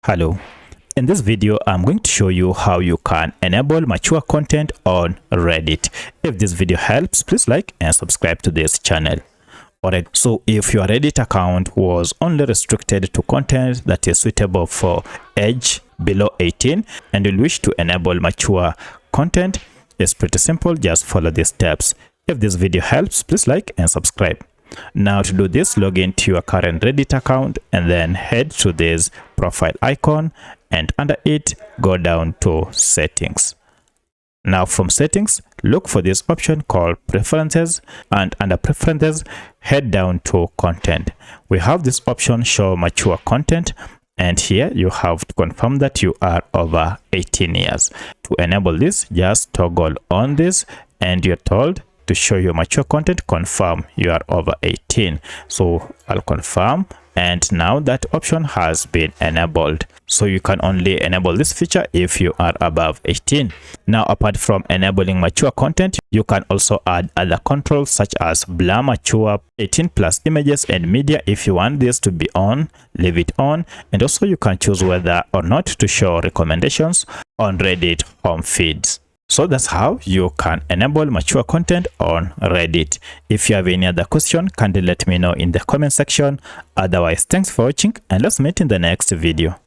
Hello. In this video, I'm going to show you how you can enable mature content on Reddit. If this video helps, please like and subscribe to this channel. Alright, so if your Reddit account was only restricted to content that is suitable for age below 18 and you wish to enable mature content, it's pretty simple. Just follow these steps. If this video helps, please like and subscribe. Now to do this, log into your current Reddit account and then head to this profile icon, and under it go down to settings. Now from settings, look for this option called preferences, and under preferences head down to content. We have this option show mature content, and here you have to confirm that you are over 18 years. To enable this, just toggle on this and you're told to show your mature content, confirm you are over 18. So I'll confirm, and now that option has been enabled. So you can only enable this feature if you are above 18. Now, apart from enabling mature content, you can also add other controls such as blur mature 18+ images and media. If you want this to be on, leave it on, and also you can choose whether or not to show recommendations on Reddit home feeds. So that's how you can enable mature content on Reddit. If you have any other question, kindly let me know in the comment section. Otherwise, thanks for watching and let's meet in the next video.